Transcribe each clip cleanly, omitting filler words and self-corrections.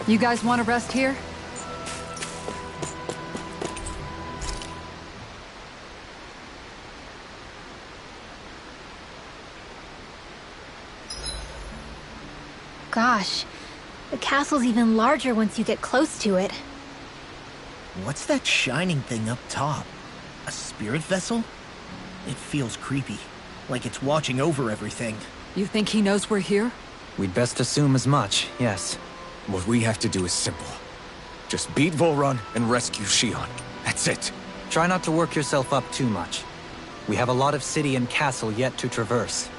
You guys want to rest here? Gosh, the castle's even larger once you get close to it. What's that shining thing up top? A spirit vessel? It feels creepy, like it's watching over everything. You think he knows we're here? We'd best assume as much, yes. What we have to do is simple. Just beat Volrun and rescue Shion. That's it. Try not to work yourself up too much. We have a lot of city and castle yet to traverse.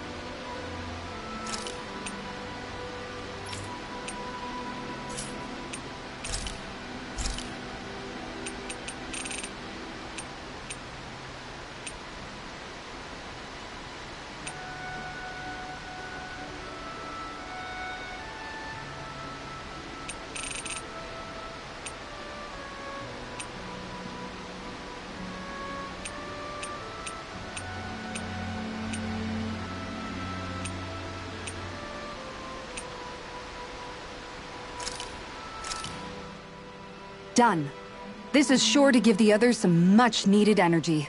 Done. This is sure to give the others some much-needed energy.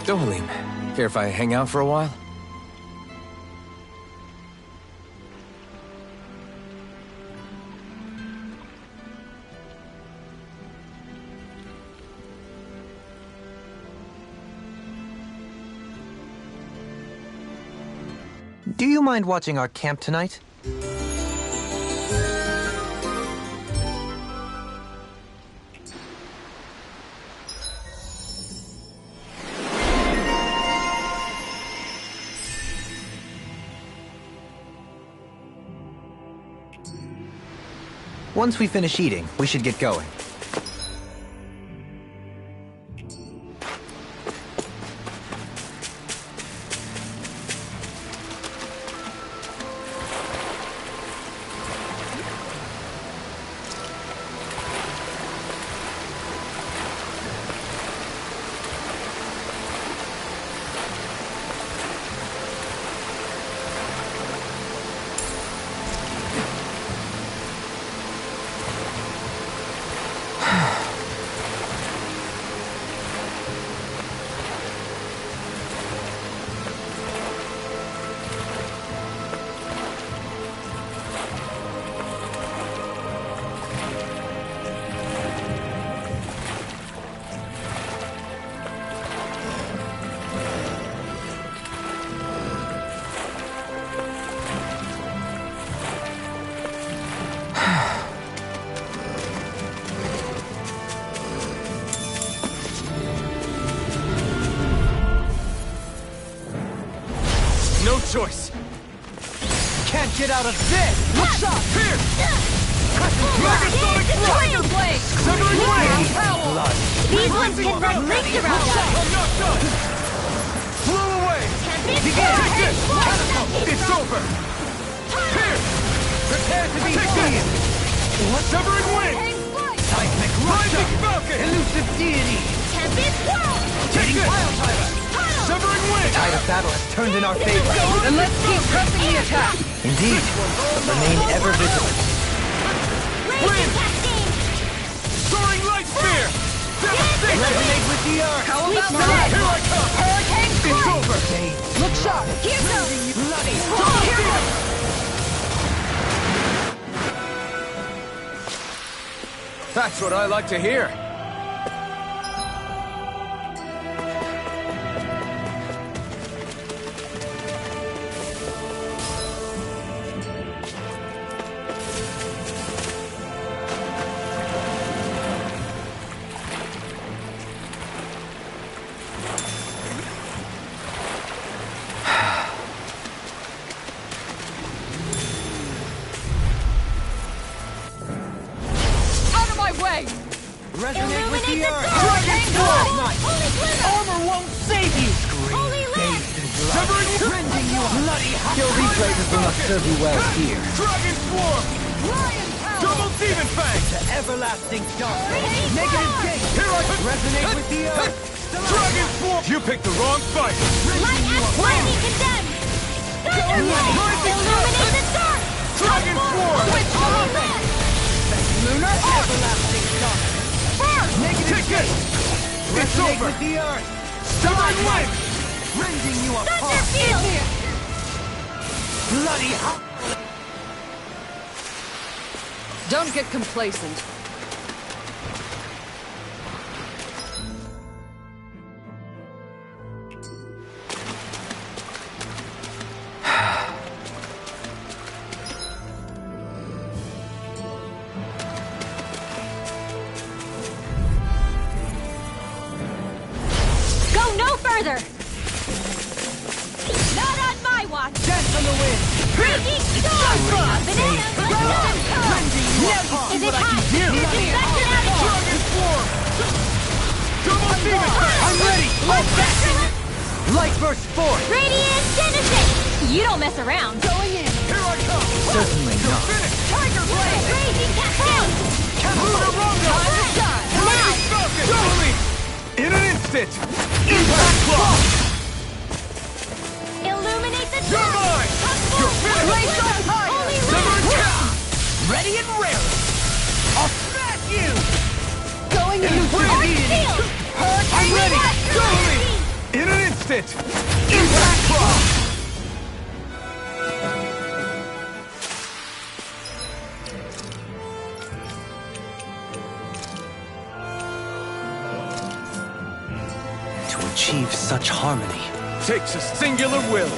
Dohalim, care if I hang out for a while? Do you mind watching our camp tonight? Once we finish eating, we should get going. No choice. Can't get out of this! Look shot! Here! Dragon Blade! Severing Blade! Blood. These ones can run rings around us! I'm not done! Blow away! Take this! Catapult! It's over! Here! Prepare to be Take seen! this! Severing Wind! Seismic Rising Falcon! Elusive deity! Tempest Whirl! Take this! Wildfire! Severing Wind! Tide of battle has turned in our favor. Then let's keep pressing the attack! Indeed, but remain ever vigilant. Blazing Cascade! Soaring Light Spear! Devastation! Resonate with the earth! How about Sweep that? Here I come! Hurricane It's strike! over! Look sharp! Here goes! Bloody That's what I like to hear. Out of my way! Resonate with the Illuminate the earth! dark! Hurricane Holy strike! Holy Glimmer! Armor won't save you! Holy Lamp! Severing Wind! Rending you bloody hot! Kill these blazes will not serve you well here. Dragon Swarm! Lion Power! Double Demon Fang! The everlasting dark! Raging Negative Swirl! gate! Here I Resonate with the earth! Dragon Swarm! You picked the wrong fight! Light Axe Lightning Condemned! Rising Illuminate the dark! Dragon Form! Lunar everlasting dark. Take it! It's over! With the earth. Stubborn wind! Rending you apart. Thunderfield! Bloody hell. Don't get complacent. Go no further! Not on my watch! Dance on the wind. Breaking storm! Banana! Is it hot? Disinfectant out of Dragon Form! Double demon! I'm ready. Light burst forth. Radiant Genesis! You don't mess around. Going in. Here I come! Certainly not. Finish! Tiger Blade! Raging Cascade! Lunar Rondo! Rising Falcon! Totally! In an instant! Impact Claw! Illuminate the You're dark! mine! You're finished! Blaze on fire! Holy Severed Ring! Cat! Ready and rare. I'll smash you. Going in. Arc Field! I'm ready! Totally! In an instant! Impact Claw! To achieve such harmony, Takes a singular will.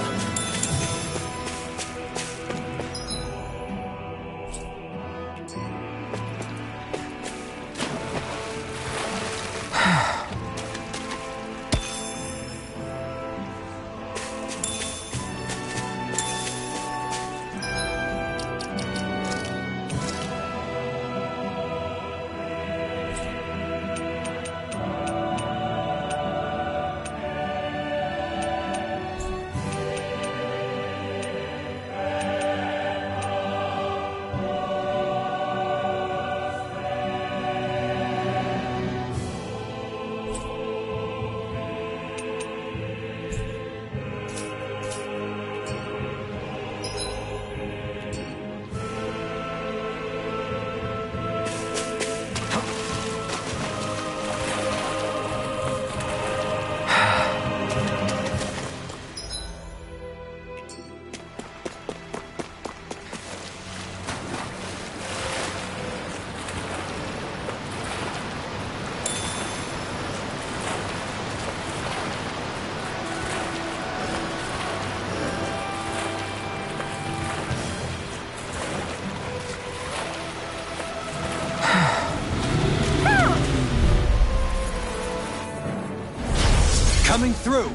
coming through.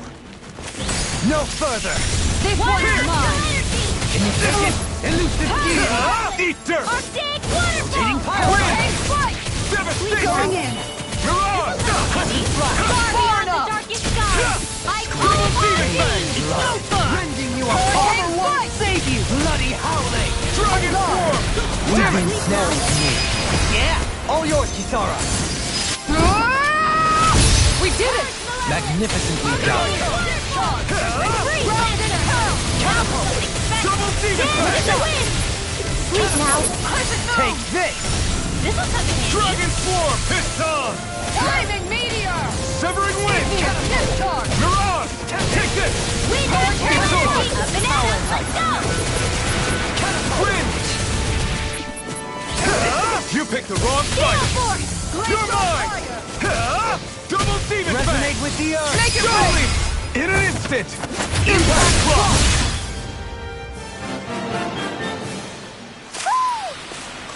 No further. This one's mine. Can you take it? Elusive gear. Eat dirt! Arctic waterfall! Rotating pile. Spike! Devastation! Going in. Mirage! Far beyond the darkest sky! I call upon thee! Rending you apart. Armor won't Save you. Bloody howling. Dragon Form! Damn it. Snares me. Yeah. All yours, Kisara. We did it! Magnificently done. Double demon In the blade! wind! Sweet now! Take this. This'll come in handy! Dragon Form! Piston! Flaming meteor! Severing wind! Piston! Mirage! Take this! Wind It's over! a banana! Let's go! Wind! You picked the wrong fight! Gale force! You're mine! Double demon Resonate blade! with the earth. Make it Totally! In an instant! Impact Claw!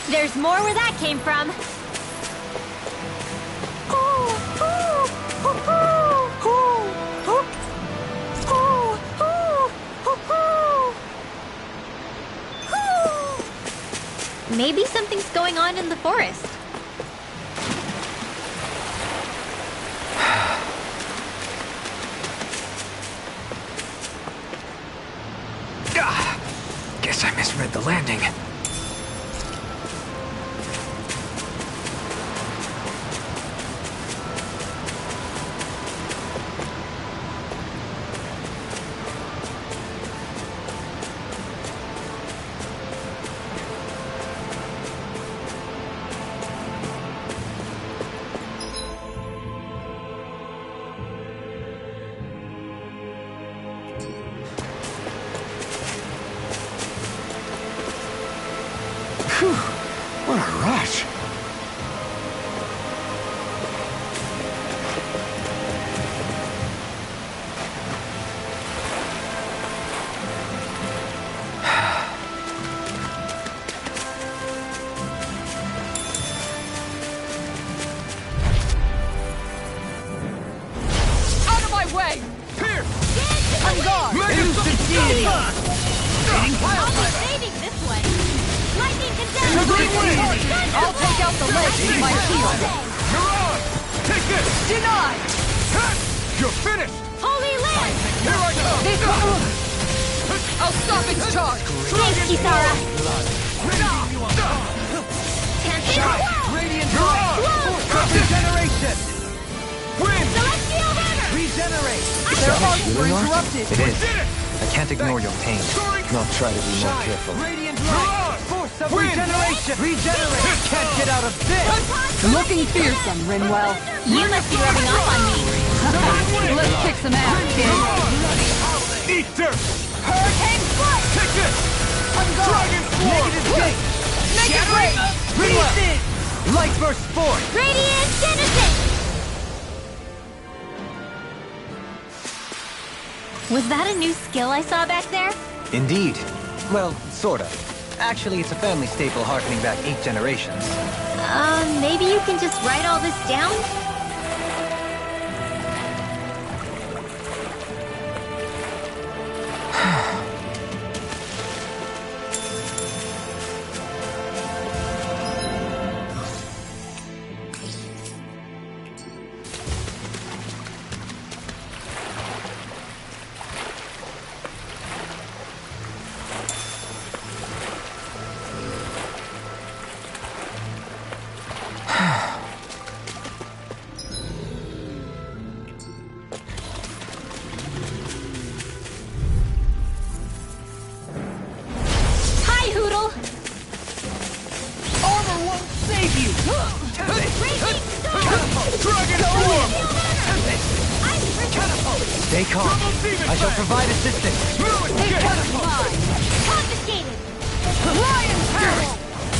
There's more where that came from. Maybe something's going on in the forest. Guess I misread the landing. out the ledge with my shield. You're on! Take this! Denied! You're finished! Holy Land! Here I come! This I'll stop its charge! Thanks, Kisara! Tempest Flow! Radiant Drive! Regeneration! Win! Celestial River! Regenerate! Their arcs were interrupted! It is. Did it! I can't ignore your pain. Not try to be more careful. Radiant You're on! Force of Win! regeneration! Regenerate! Can't get out of this! Looking fearsome, Rinwell. You must be rubbing off on me. Let's kick some ass, kid. Eat dirt! Hurricane Foot! Take this! Dragon Swarm! Negative gate! Make it break! Rinwell! Light burst force! Radiant Genesis! Was that a new skill I saw back there? Indeed. Well, sorta. Actually, it's a family staple harkening back 8 generations. Maybe you can just write all this down? Hi, Hoodle! Armor won't save you! Raging Storm! Dragon Swarm! Stay calm. I shall provide assistance. They cut us mine! Confiscated! Lion Peril!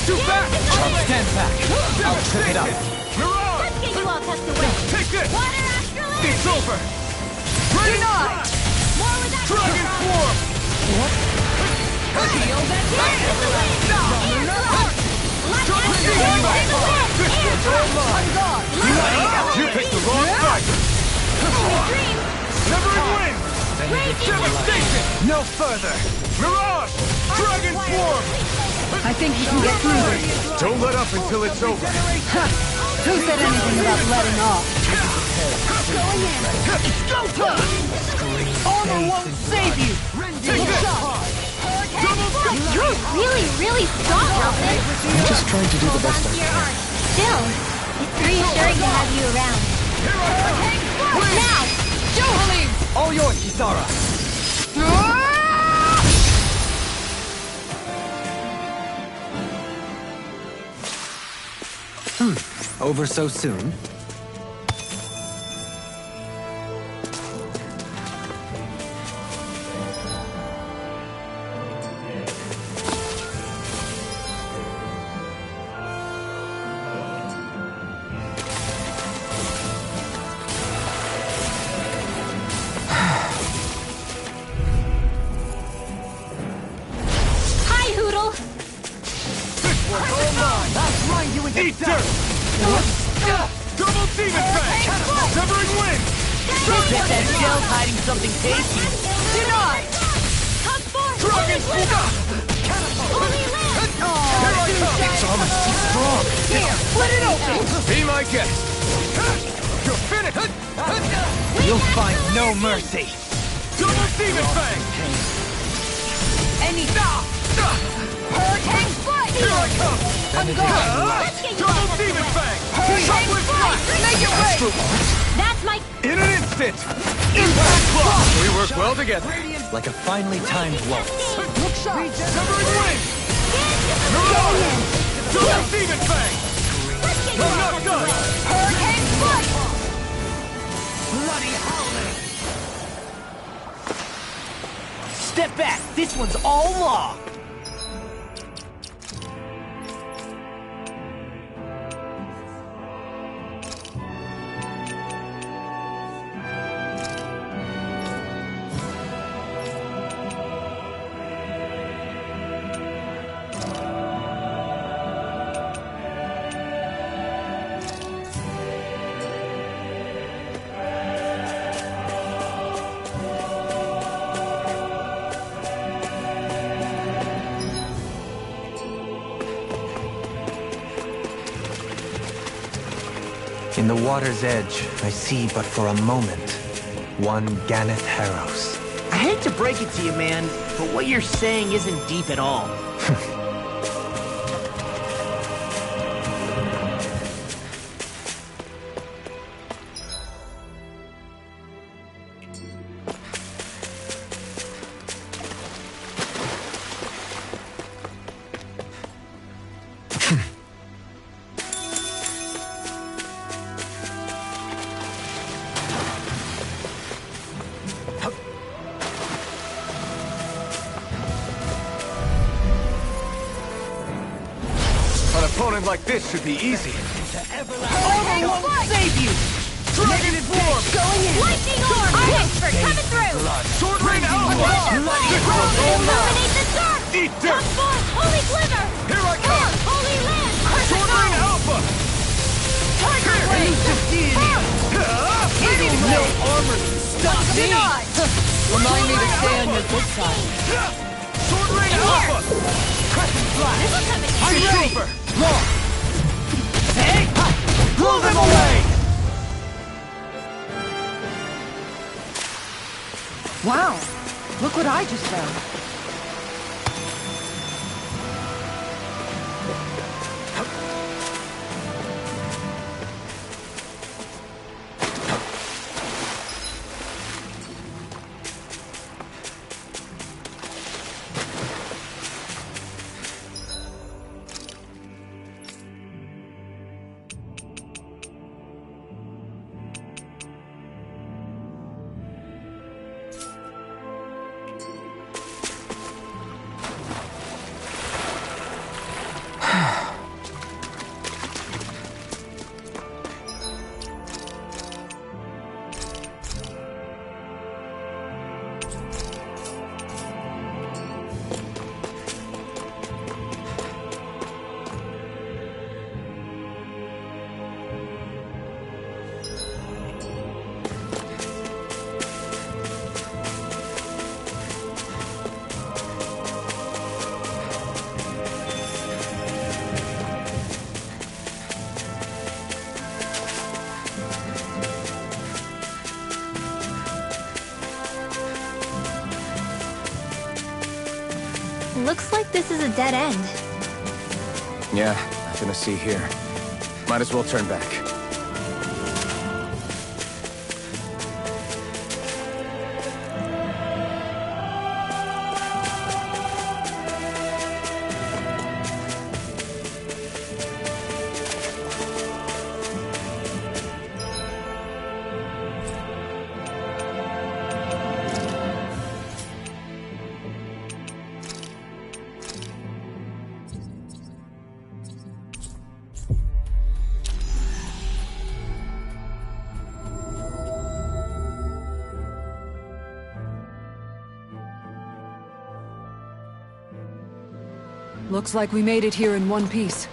Too fast! Stand back. I'll trip it up. You're on! Let's get you all tucked away! Take this! Water Astral It's Energy! over! Denied! More with that Dragon Swarm! Feel that You picked the wrong fight! Severing Wind! Devastation! No further. Mirage! Dragon Swarm! I think you can get through this. Don't let up until it's over. Who said anything about letting off? Armor won't save you! You're really strong, Elfin. I'm just trying to do the best I can. Still, it's reassuring to have you around. Now! Johalim! All yours, Kisara. Over so soon? Hi, Hoodle! Eat dirt! Double Demon Fang! Severing Wind! Shell's hiding something tasty. Denied! Hug force! Dragon Swarm! Holy Land! Here I come! Its armor's too strong. Here, split it open! Be my guest! You're finished! You'll find no mercy. Double Demon Fang! Any Hurricane Flight! Here I come! I'm gone! Let's get you all Double tucked Demon away. Fang! Hurricane Chocolate Flight! Flash! Make it rain! That's my... In an instant! Impact Block! We work well together. Like a finely timed waltz. Look sharp! Severing Wind! Mirage! Double Demon Fang! Let's get you I'm all not tucked done! away. Hurricane Flight! Bloody howling! Step back! This one's all law! In the water's edge, I see but for a moment one Ganeth Harrows. I hate to break it to you, man, but what you're saying isn't deep at all. An opponent like this should be easy. Armor won't save you! Dragon form! Going in. Lightning orb! Expert coming through! Sword Rain Alpha! Illuminate the dark! Eat dirt! Form, holy glimmer! Here I come! Holy land! Sword Rain Alpha! Tiger blade! No armor can stop me! Remind me to stay on your good side. Sword Rain Alpha! Crescent Flash! This'll come in I'm handy. super! Long! Hey! Blow them away! Wow! Look what I just found. Looks like this is a dead end. Yeah, nothing to see here. Might as well turn back. Looks like we made it here in one piece.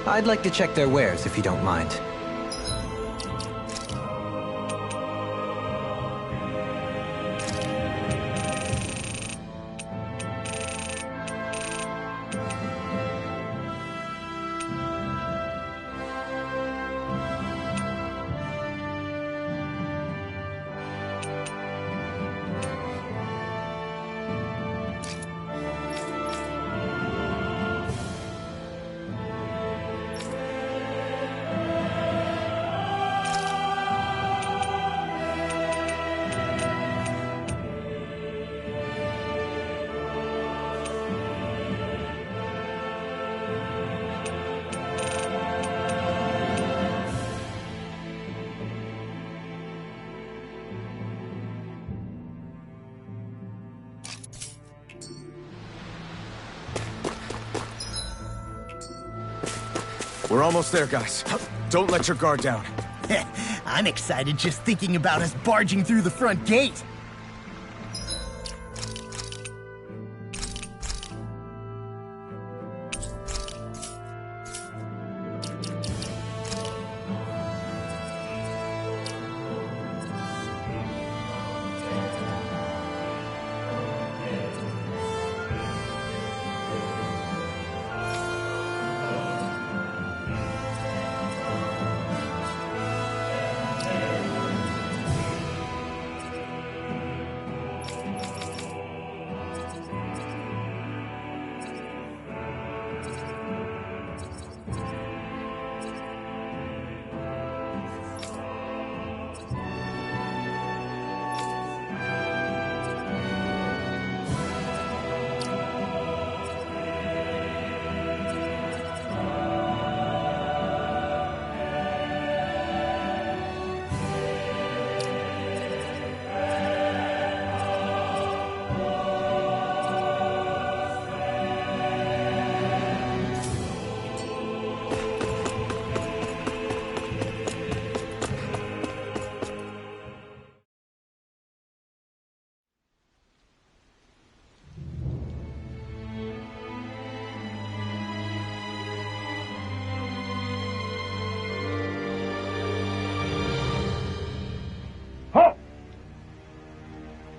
I'd like to check their wares, if you don't mind. We're almost there, guys. Don't let your guard down. I'm excited just thinking about us barging through the front gate.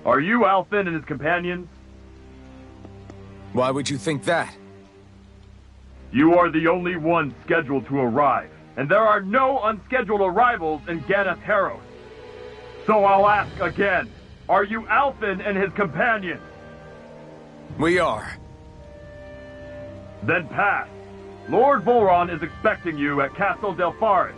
Are you Alfin and his companions? Why would you think that? You are the only one scheduled to arrive, and there are no unscheduled arrivals in Ganeth Haros. So I'll ask again, are you Alfin and his companions? We are. Then pass. Lord Volron is expecting you at Castle Delpharis.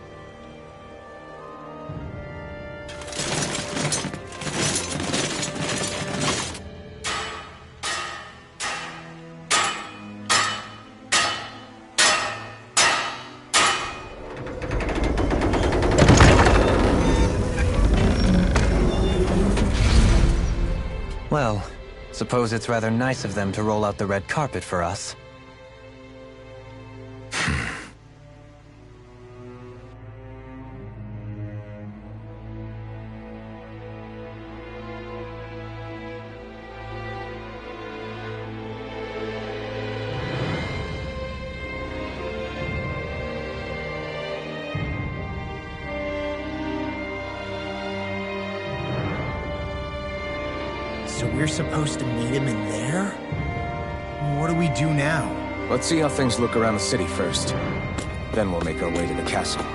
Well, suppose it's rather nice of them to roll out the red carpet for us. So we're supposed to meet him in there? What do we do now? Let's see how things look around the city first. Then we'll make our way to the castle.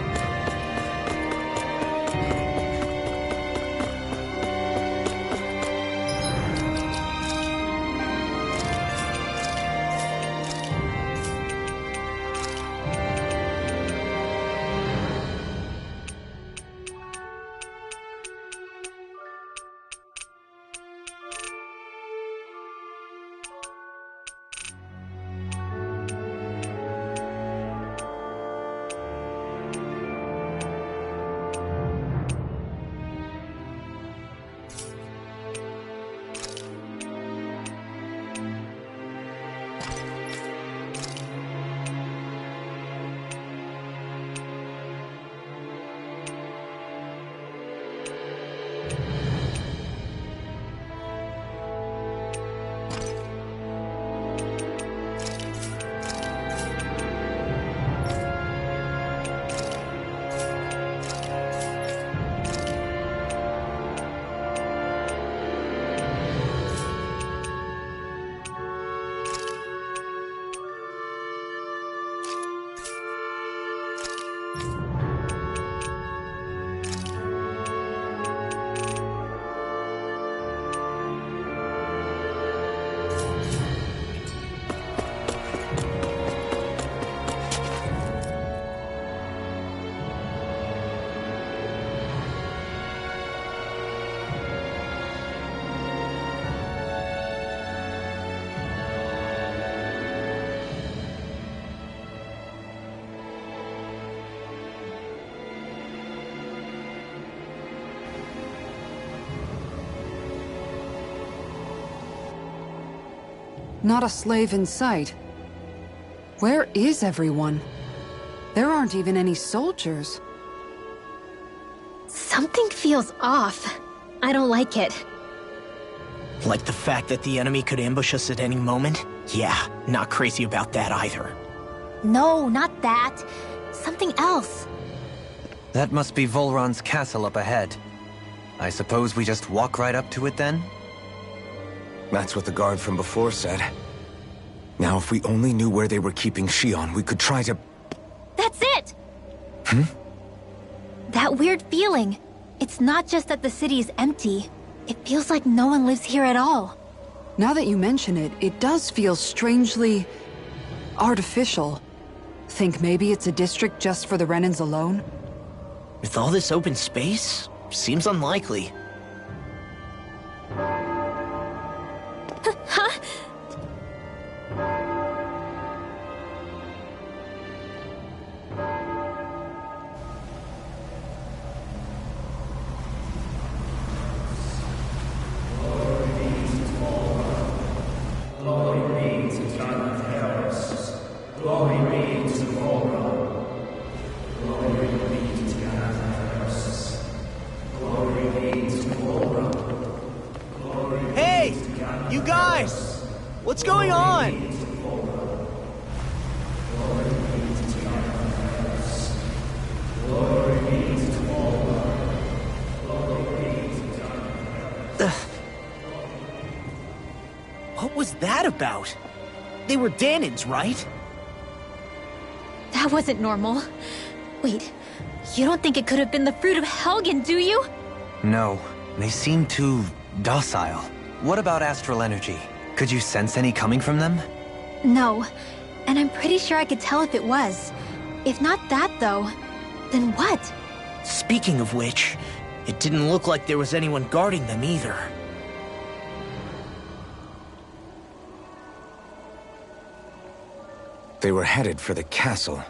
Not a slave in sight. Where is everyone? There aren't even any soldiers. Something feels off. I don't like it. Like the fact that the enemy could ambush us at any moment? Yeah, not crazy about that either. No, not that. Something else. That must be Volron's castle up ahead. I suppose we just walk right up to it then? That's what the guard from before said. Now, if we only knew where they were keeping Shion, we could try to... That's it! That weird feeling. It's not just that the city is empty. It feels like no one lives here at all. Now that you mention it, it does feel strangely... artificial. Think maybe it's a district just for the Renans alone? With all this open space? Seems unlikely. Huh? Hey! You guys! What's going on? What was that about? They were Danans, right? That wasn't normal. Wait, you don't think it could have been the fruit of Helgen, do you? No, they seem too docile. What about astral energy? Could you sense any coming from them? No, and I'm pretty sure I could tell if it was. If not that, though, then what? Speaking of which, it didn't look like there was anyone guarding them either. They were headed for the castle.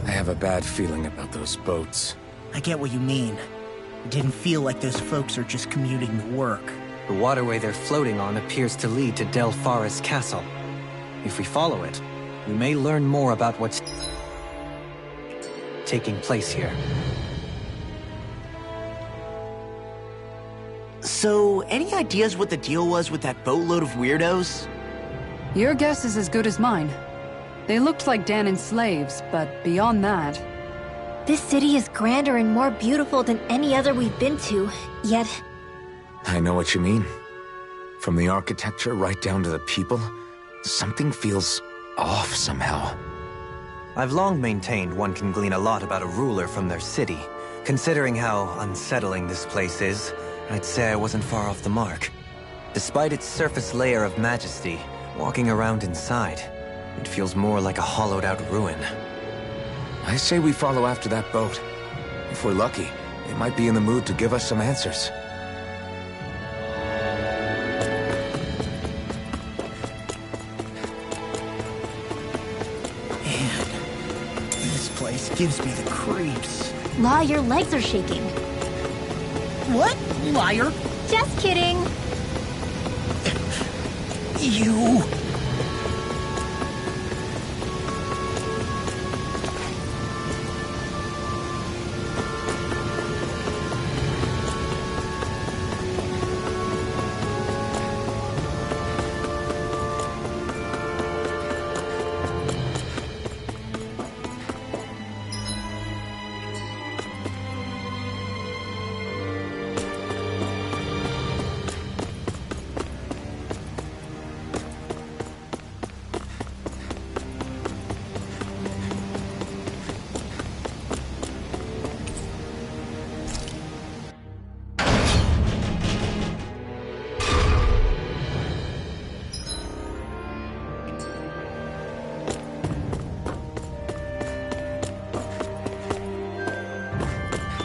I have a bad feeling about those boats. I get what you mean. It didn't feel like those folks are just commuting to work. The waterway they're floating on appears to lead to Del Faris Castle. If we follow it, we may learn more about what's taking place here. So, any ideas what the deal was with that boatload of weirdos? Your guess is as good as mine. They looked like Danan slaves, but beyond that... This city is grander and more beautiful than any other we've been to, yet... I know what you mean. From the architecture right down to the people, something feels off somehow. I've long maintained one can glean a lot about a ruler from their city. Considering how unsettling this place is, I'd say I wasn't far off the mark. Despite its surface layer of majesty, walking around inside, it feels more like a hollowed-out ruin. I say we follow after that boat. If we're lucky, they might be in the mood to give us some answers. Man, this place gives me the creeps. Law, your legs are shaking. What? Liar? Just kidding. You...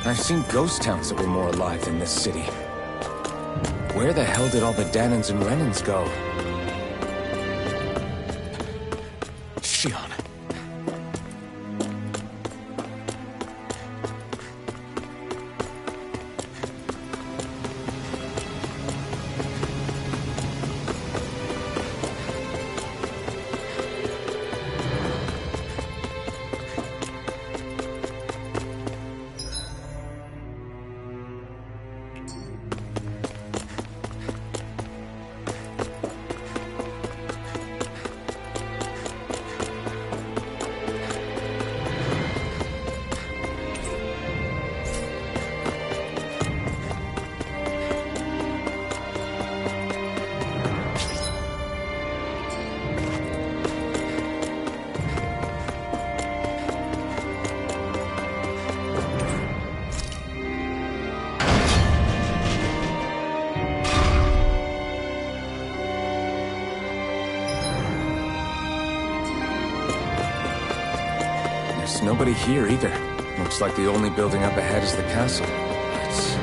I've seen ghost towns that were more alive than this city. Where the hell did all the Danans and Renans go? Shion. nobody here either. Looks like the only building up ahead is the castle. It's...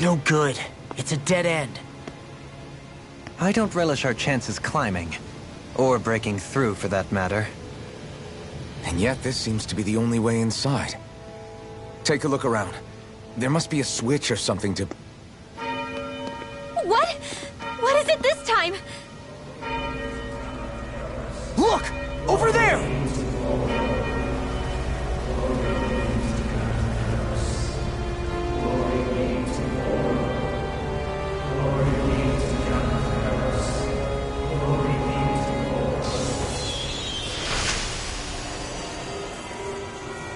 No good. It's a dead end. I don't relish our chances climbing. Or breaking through, for that matter. And yet, this seems to be the only way inside. Take a look around. There must be a switch or something to... What? What is it this time? Look! Over there!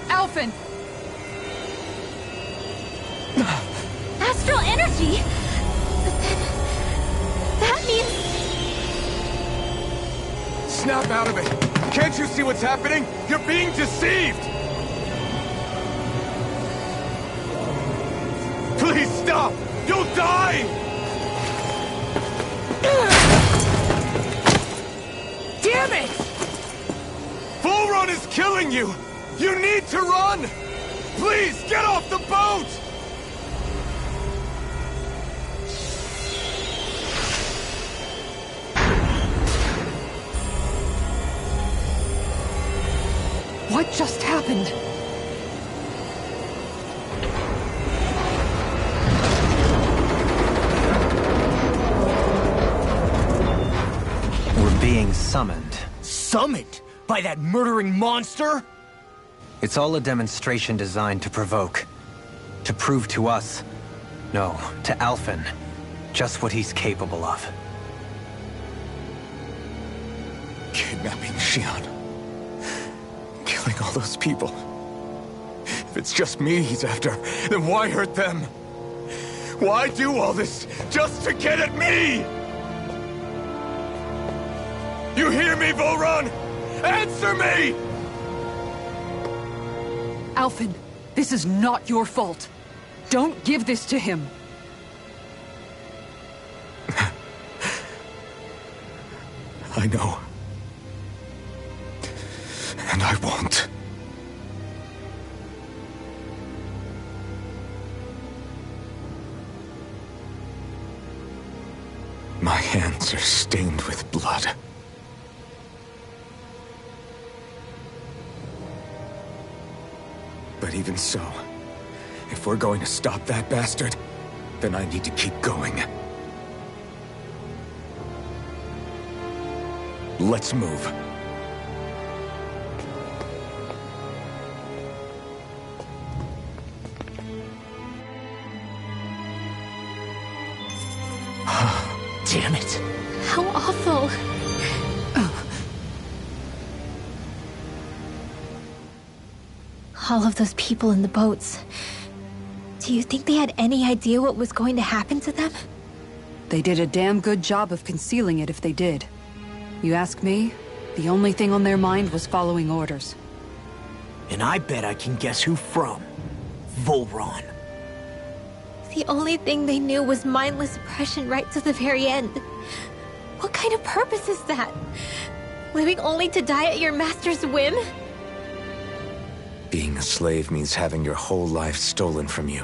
Alphen! Astral energy? But then... that means... Snap out of it! Can't you see what's happening? You're being deceived! Please stop! You'll die! Damn it! Full run is killing you! You need to run! Please, get off the boat! What just happened? We're being summoned. Summoned? By that murdering monster? It's all a demonstration designed to provoke. To prove to us, no, to Alphen, just what he's capable of. Kidnapping Xion. Killing all those people. If it's just me he's after, then why hurt them? Why do all this just to get at me? You hear me, Volron? Answer me! Alphen, this is not your fault. Don't give this to him. I know. And I won't. My hands are stained with blood. But even so, if we're going to stop that bastard, then I need to keep going. Let's move. Damn it. How awful. All of those people in the boats. Do you think they had any idea what was going to happen to them? They did a damn good job of concealing it if they did. You ask me, the only thing on their mind was following orders. And I bet I can guess who from. Volron. The only thing they knew was mindless oppression right to the very end. What kind of purpose is that? Living only to die at your master's whim? Being a slave means having your whole life stolen from you.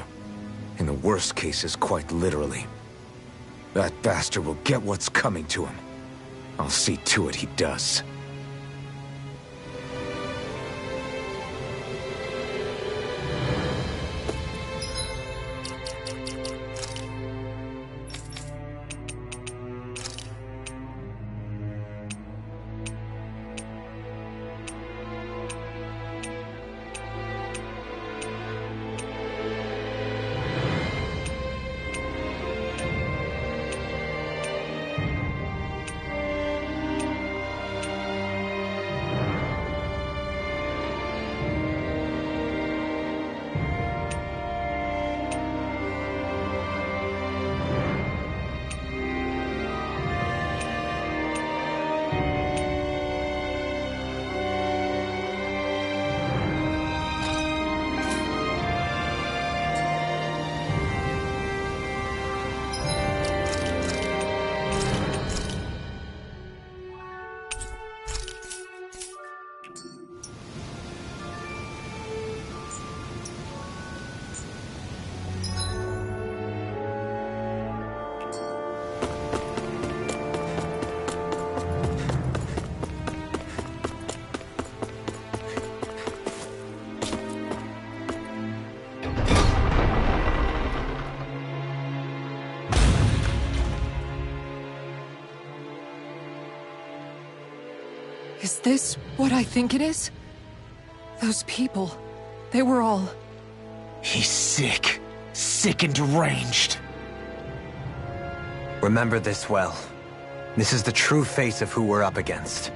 In the worst cases, quite literally. That bastard will get what's coming to him. I'll see to it he does. Is this what I think it is? Those people, they were all... He's sick. Sick and deranged. Remember this well. This is the true face of who we're up against.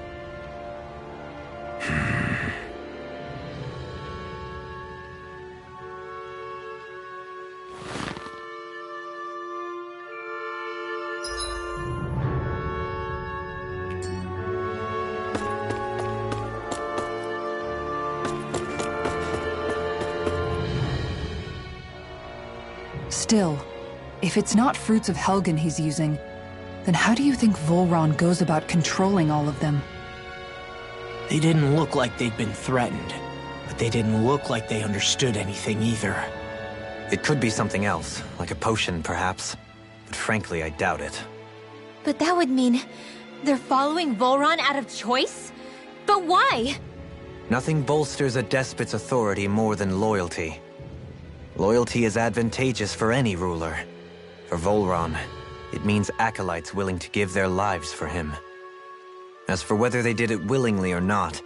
Still, if it's not fruits of Helgen he's using, then how do you think Volron goes about controlling all of them? They didn't look like they'd been threatened, but they didn't look like they understood anything either. It could be something else, like a potion perhaps, but frankly I doubt it. But that would mean they're following Volron out of choice? But why? Nothing bolsters a despot's authority more than loyalty. Loyalty is advantageous for any ruler. For Volron, it means acolytes willing to give their lives for him. As for whether they did it willingly or not,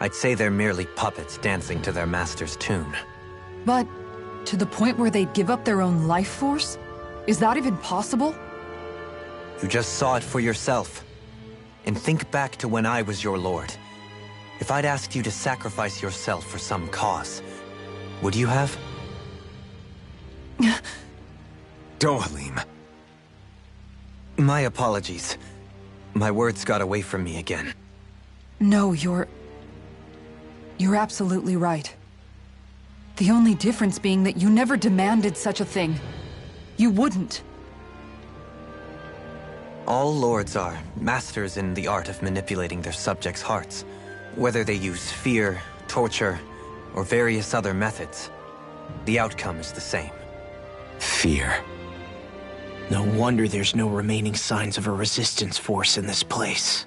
I'd say they're merely puppets dancing to their master's tune. But to the point where they'd give up their own life force? Is that even possible? You just saw it for yourself. And think back to when I was your lord. If I'd asked you to sacrifice yourself for some cause, would you have? Dohalim. My apologies. My words got away from me again. No, you're absolutely right. The only difference being that you never demanded such a thing. You wouldn't. All lords are masters in the art of manipulating their subjects' hearts, whether they use fear, torture, or various other methods. The outcome is the same. Fear. No wonder there's no remaining signs of a resistance force in this place.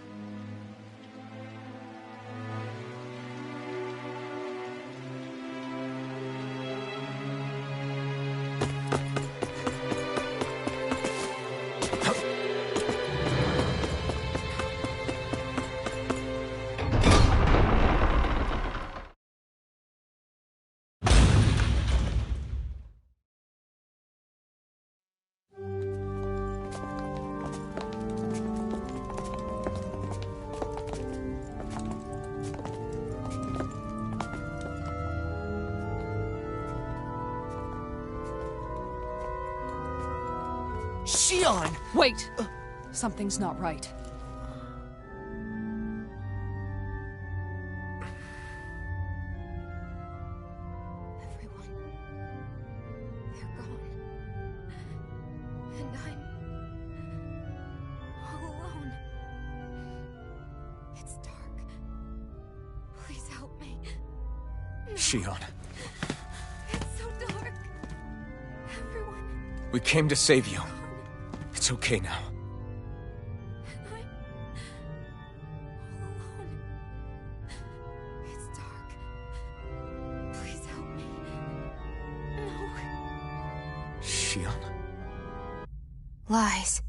Shion! Wait! Something's not right. Everyone. They're gone. And I'm all alone. It's dark. Please help me. Shion, It's so dark. Everyone. we came to save you. It's okay now. And I'm all alone. It's dark. Please help me. No. Shion. Lies.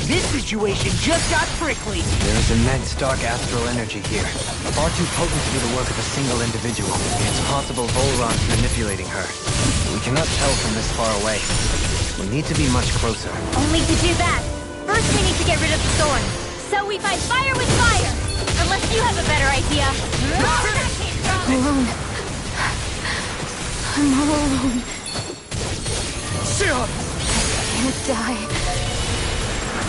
This situation just got prickly. There's immense dark astral energy here, far too potent to be the work of a single individual. It's possible Volron's manipulating her. We cannot tell from this far away. We need to be much closer. Only to do that, first we need to get rid of the thorn. So we fight fire with fire! Unless you have a better idea. Alone. I'm all alone. Shion! I can't die.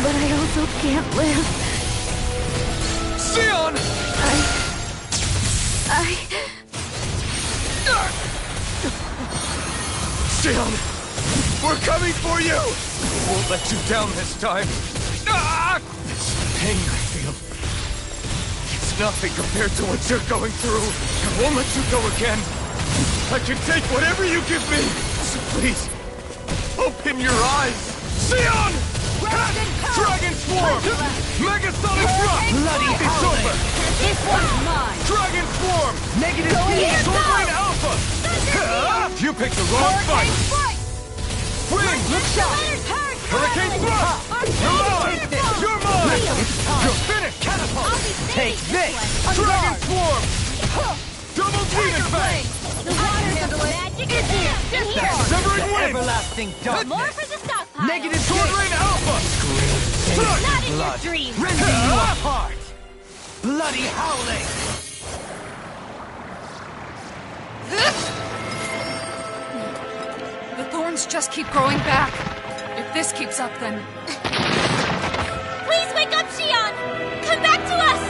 But I also can't live. Shion! Shion! We're coming for you! We won't let you down this time. Ah! This pain I feel. It's nothing compared to what you're going through. I won't let you go again. I can take whatever you give me. So please, open your eyes. Shion! Dragon Swarm! Megasonic Drop! Bloody It's over! This one's mine! Dragon Swarm! Negative Here Sword goes! Rain Alpha! You picked the wrong fight! Swing! Hurricane Thrust! You're mine! You're mine! You're finished! catapult. Take this. Dragon Swarm! Double Demon Fang! The waters of magic is here! Severing Wing! Everlasting More darkness. for the stockpile! Negative Sword Rain Alpha! Not in your blood. dreams! Rending you apart. Bloody howling. The thorns just keep growing back. If this keeps up, then... Please wake up, Xion! Come back to us!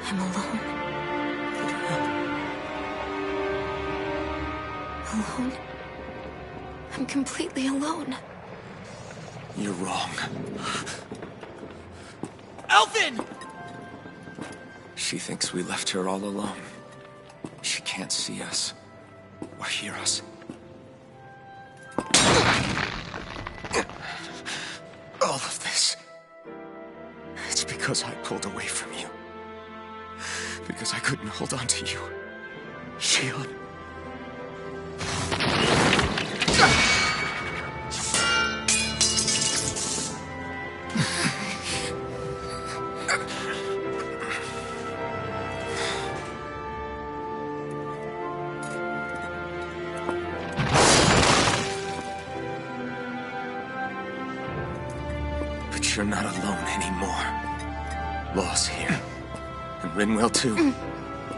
I'm alone. Alone? I'm completely alone. You're wrong. Elfin! She thinks we left her all alone. She can't see us or hear us. All of this. It's because I pulled away from you. Because I couldn't hold on to you. Xion. But you're not alone anymore. Law's here. And Rinwell too.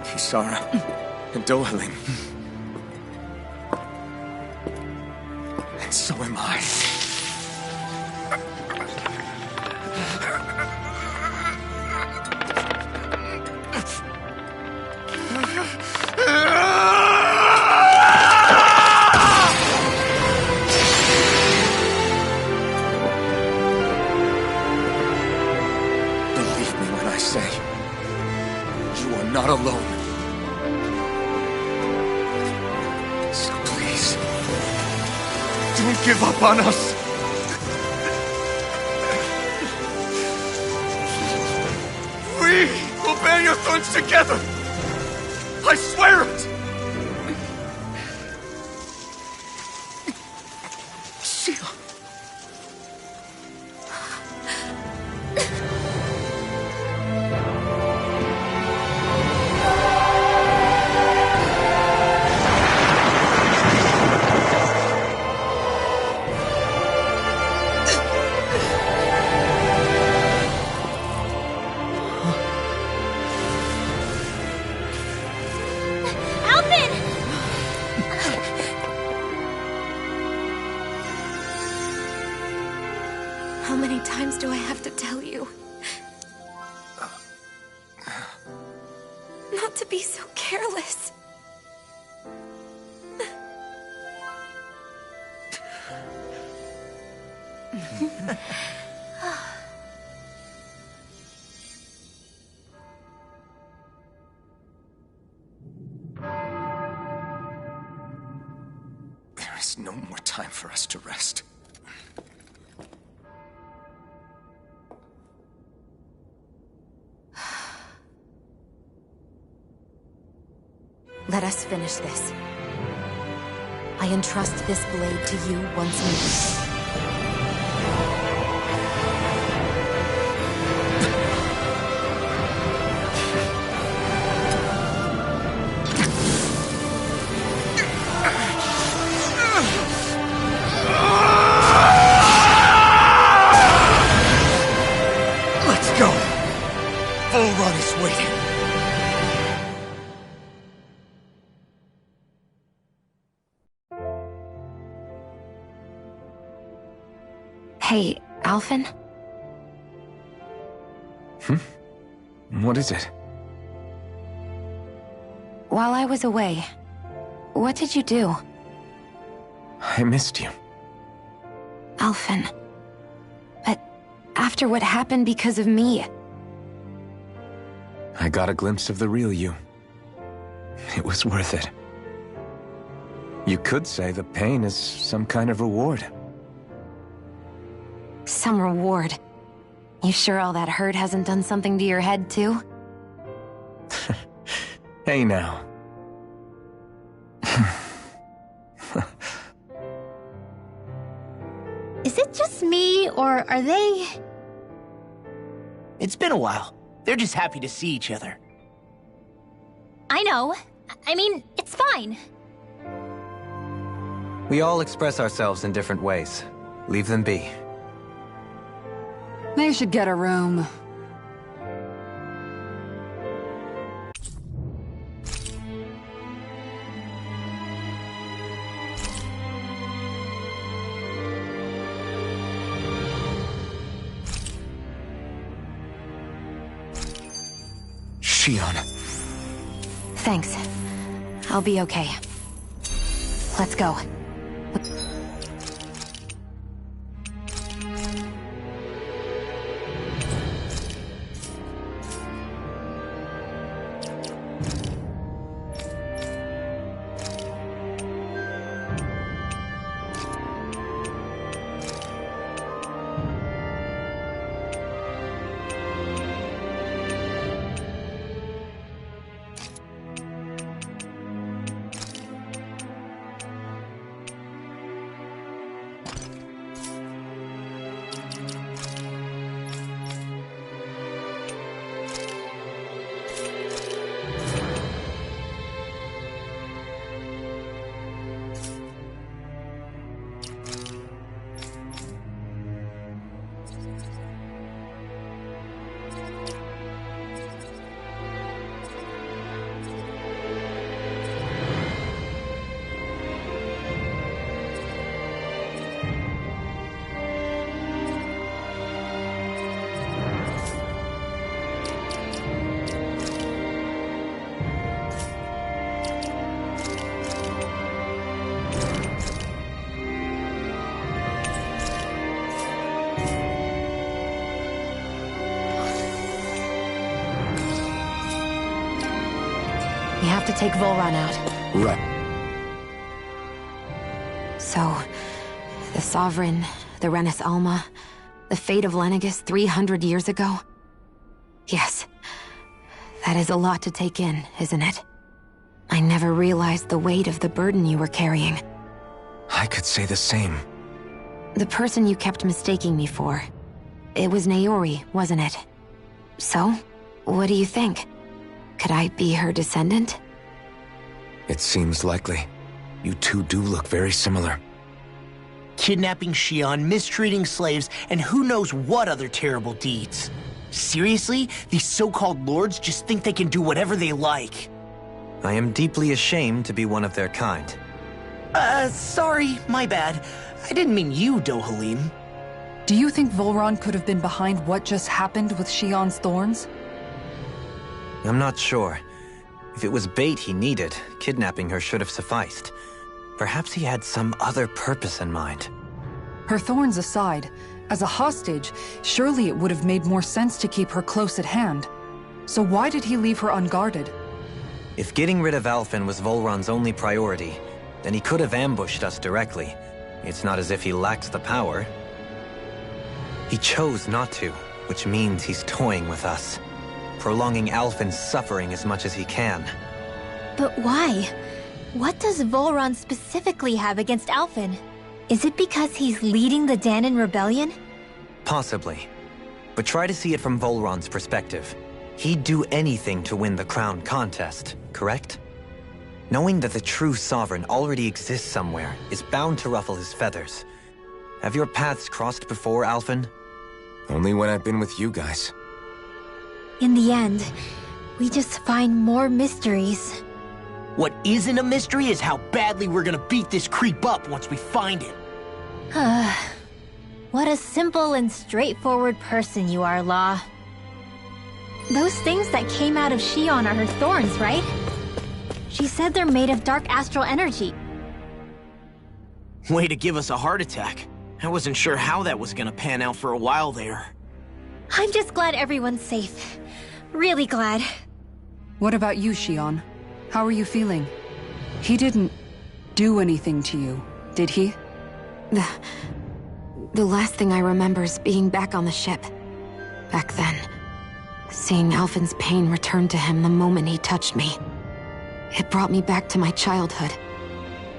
Kisara. And Dohalim. And so am I. Believe me when I say, you are not alone. So please, don't give up on us. We will bear your thorns together. I swear it. Xion. Alvin! How many times do I have to tell you? Not to be so careless. There is no more time for us to rest. Let us finish this. I entrust this blade to you once more. Let's go. Full Run is waiting. Hey, Alvin? What is it? While I was away, what did you do? I missed you. Alvin. But after what happened because of me, I got a glimpse of the real you. It was worth it. You could say the pain is some kind of reward. Some reward. You sure all that hurt hasn't done something to your head, too? Hey now. Is it just me, or are they... It's been a while. They're just happy to see each other. I know. I mean, it's fine. We all express ourselves in different ways. Leave them be. They should get a room. Shion. Thanks. I'll be okay. Let's go. We have to take Volron out. Right. So, the Sovereign, the Renis Alma, the fate of Lenegis 300 years ago? Yes. That is a lot to take in, isn't it? I never realized the weight of the burden you were carrying. I could say the same. The person you kept mistaking me for. It was Naori, wasn't it? So, what do you think? Could I be her descendant? It seems likely. You two do look very similar. Kidnapping Shion, mistreating slaves, and who knows what other terrible deeds. Seriously? These so-called lords just think they can do whatever they like. I am deeply ashamed to be one of their kind. Sorry, my bad. I didn't mean you, Dohalim. Do you think Volron could have been behind what just happened with Shion's thorns? I'm not sure. If it was bait he needed, kidnapping her should have sufficed. Perhaps he had some other purpose in mind. Her thorns aside, as a hostage, surely it would have made more sense to keep her close at hand. So why did he leave her unguarded? If getting rid of Alphen was Volron's only priority, then he could have ambushed us directly. It's not as if he lacks the power. He chose not to, which means he's toying with us, prolonging Alphen's suffering as much as he can. But why? What does Volron specifically have against Alphen? Is it because he's leading the Danon rebellion? Possibly. But try to see it from Volron's perspective. He'd do anything to win the crown contest, correct? Knowing that the true sovereign already exists somewhere is bound to ruffle his feathers. Have your paths crossed before, Alphen? Only when I've been with you guys. In the end, we just find more mysteries. What isn't a mystery is how badly we're gonna beat this creep up once we find him. What a simple and straightforward person you are, Law. Those things that came out of Shion are her thorns, right? She said they're made of dark astral energy. Way to give us a heart attack. I wasn't sure how that was gonna pan out for a while there. I'm just glad everyone's safe. Really glad. What about you, Shion? How are you feeling? He didn't do anything to you, did he? The last thing I remember is being back on the ship. Back then. Seeing Alphen's pain return to him the moment he touched me. It brought me back to my childhood.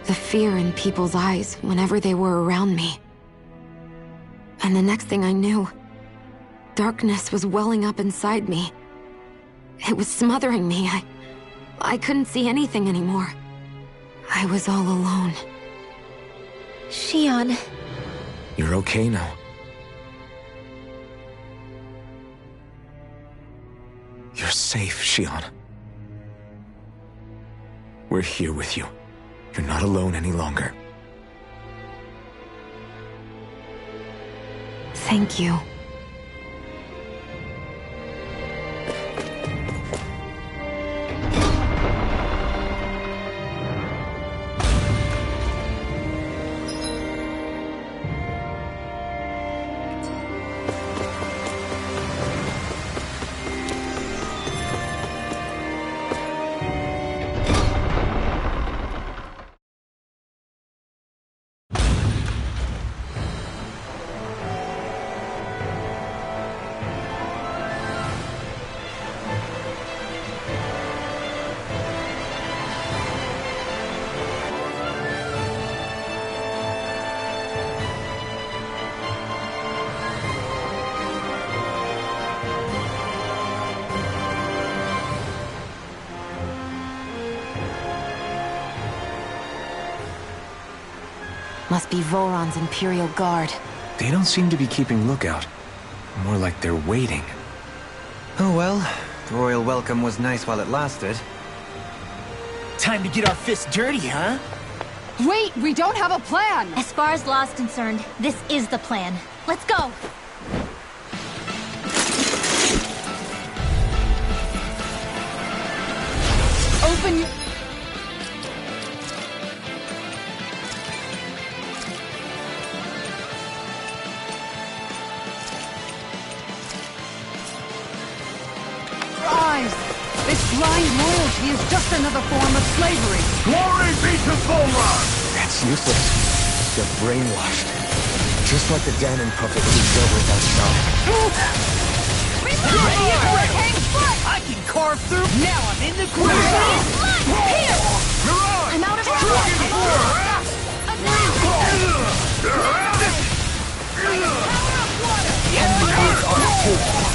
The fear in people's eyes whenever they were around me. And the next thing I knew, darkness was welling up inside me. It was smothering me. I couldn't see anything anymore. I was all alone. Shion. You're okay now. You're safe, Shion. We're here with you. You're not alone any longer. Thank you. Must be Voron's Imperial Guard. They don't seem to be keeping lookout. More like they're waiting. Oh well, the royal welcome was nice while it lasted. Time to get our fists dirty, huh? Wait, we don't have a plan! As far as Law's concerned, this is the plan. Let's go! Open your... eyes! This blind loyalty is just another form of slavery. Glory be to Volron! That's useless. They're brainwashed. Just like the Danon puppet who dealt with that shot. I can carve through. Now I'm in the groove. I'm out of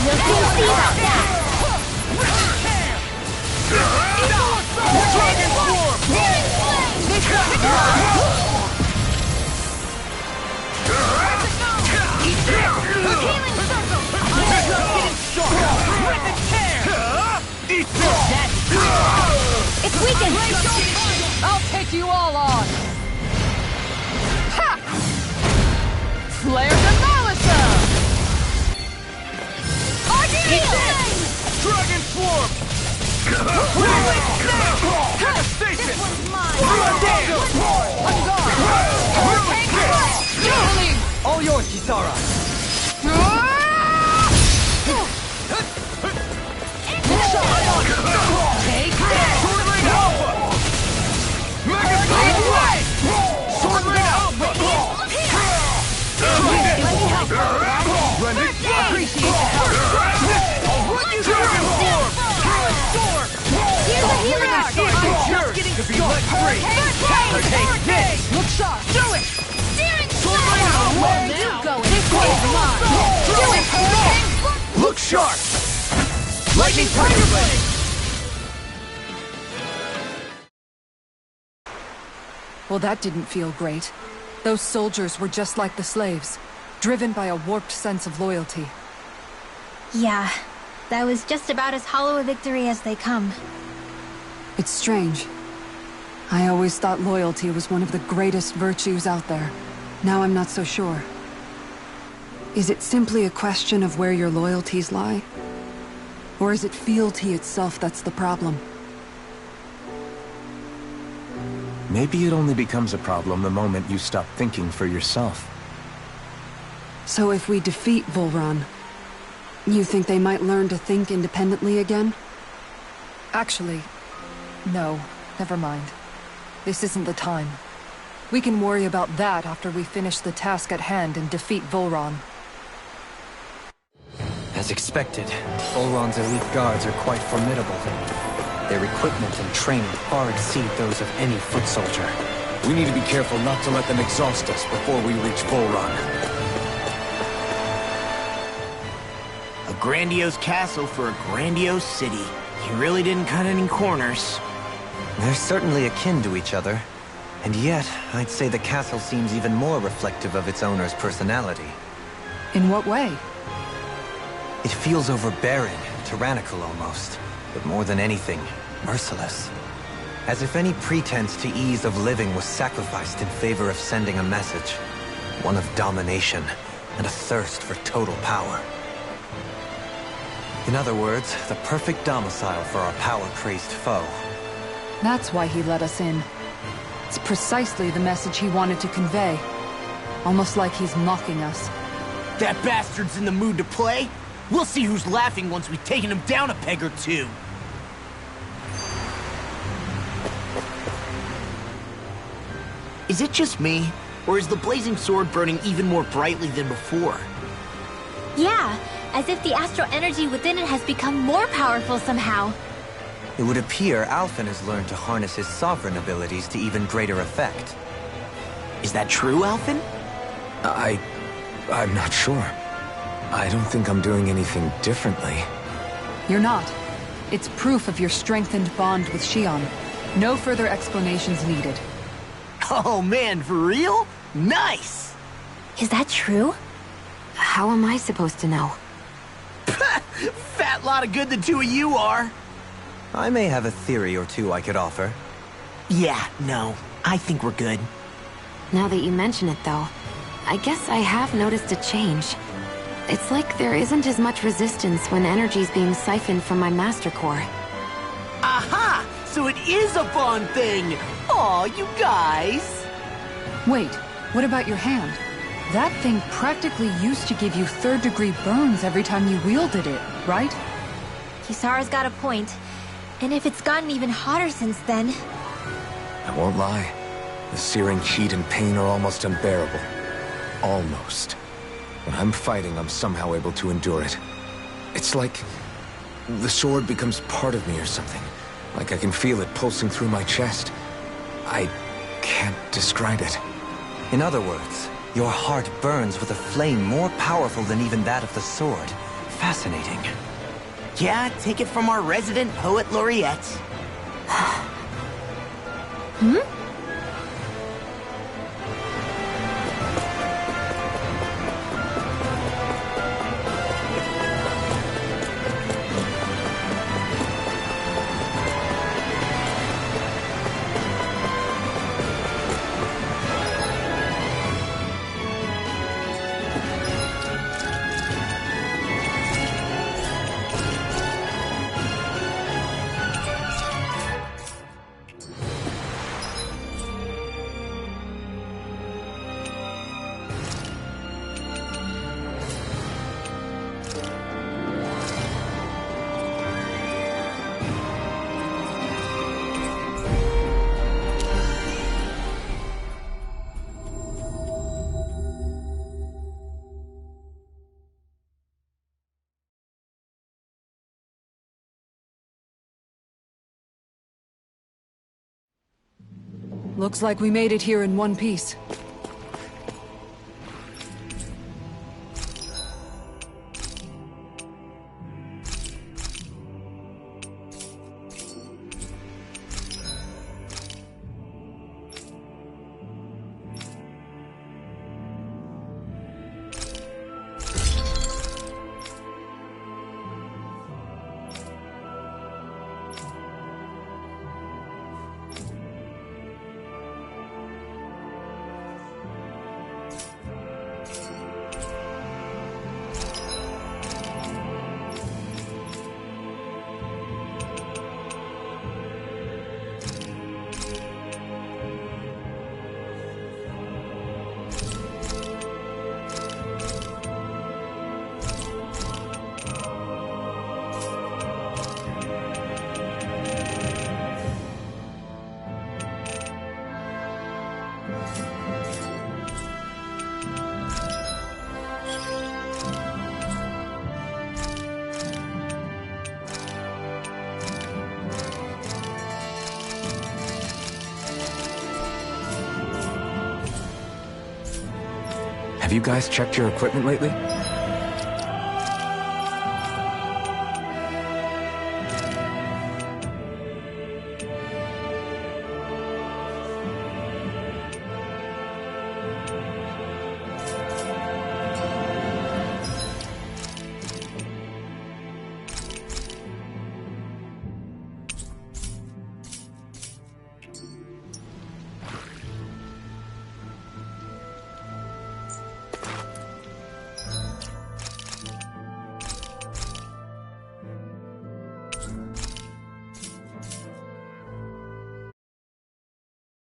We'll see about that! It's weakened! I'll take you all on! Ha! Flare Demolisher! Dragon Swarm! This one's mine! All yours, Kisara! Take this! Sword Rain Alpha! Mega Sword! Sword Rain Alpha! Appreciate the help! Dragon Form! Sword! Here's a healing art! Yours to be let free! Take this! Look sharp! Do it! Steering Sword Rain Alpha! Where are you going? This one's mine! Do it! Look sharp! Lightning Tiger Blade! Well, that didn't feel great. Those soldiers were just like the slaves, driven by a warped sense of loyalty. Yeah, that was just about as hollow a victory as they come. It's strange. I always thought loyalty was one of the greatest virtues out there. Now I'm not so sure. Is it simply a question of where your loyalties lie? Or is it fealty itself that's the problem? Maybe it only becomes a problem the moment you stop thinking for yourself. So if we defeat Volron, you think they might learn to think independently again? Actually, no. Never mind. This isn't the time. We can worry about that after we finish the task at hand and defeat Volron. As expected, Volron's elite guards are quite formidable. Their equipment and training far exceed those of any foot soldier. We need to be careful not to let them exhaust us before we reach Volron. A grandiose castle for a grandiose city. You really didn't cut any corners. They're certainly akin to each other. And yet, I'd say the castle seems even more reflective of its owner's personality. In what way? It feels overbearing, tyrannical almost. But more than anything, merciless. As if any pretense to ease of living was sacrificed in favor of sending a message. One of domination, and a thirst for total power. In other words, the perfect domicile for our power-crazed foe. That's why he let us in. It's precisely the message he wanted to convey. Almost like he's mocking us. That bastard's in the mood to play. We'll see who's laughing once we've taken him down a peg or two. Is it just me, or is the blazing sword burning even more brightly than before? Yeah, as if the astral energy within it has become more powerful somehow. It would appear Alphen has learned to harness his sovereign abilities to even greater effect. Is that true, Alphen? I'm not sure. I don't think I'm doing anything differently. You're not. It's proof of your strengthened bond with Xion. No further explanations needed. Oh man, for real? Nice! Is that true? How am I supposed to know? Fat lot of good the two of you are. I may have a theory or two I could offer. Yeah, no. I think we're good. Now that you mention it, though, I guess I have noticed a change. It's like there isn't as much resistance when energy's being siphoned from my Master Core. Aha! So it is a bond thing! Aw, you guys! Wait, what about your hand? That thing practically used to give you third-degree burns every time you wielded it, right? Kisara's got a point. And if it's gotten even hotter since then... I won't lie. The searing heat and pain are almost unbearable. Almost. When I'm fighting, I'm somehow able to endure it. It's like... the sword becomes part of me or something. Like I can feel it pulsing through my chest. I can't describe it. In other words, your heart burns with a flame more powerful than even that of the sword. Fascinating. Yeah, take it from our resident poet laureate. Hmm? Looks like we made it here in one piece. Have you guys checked your equipment lately?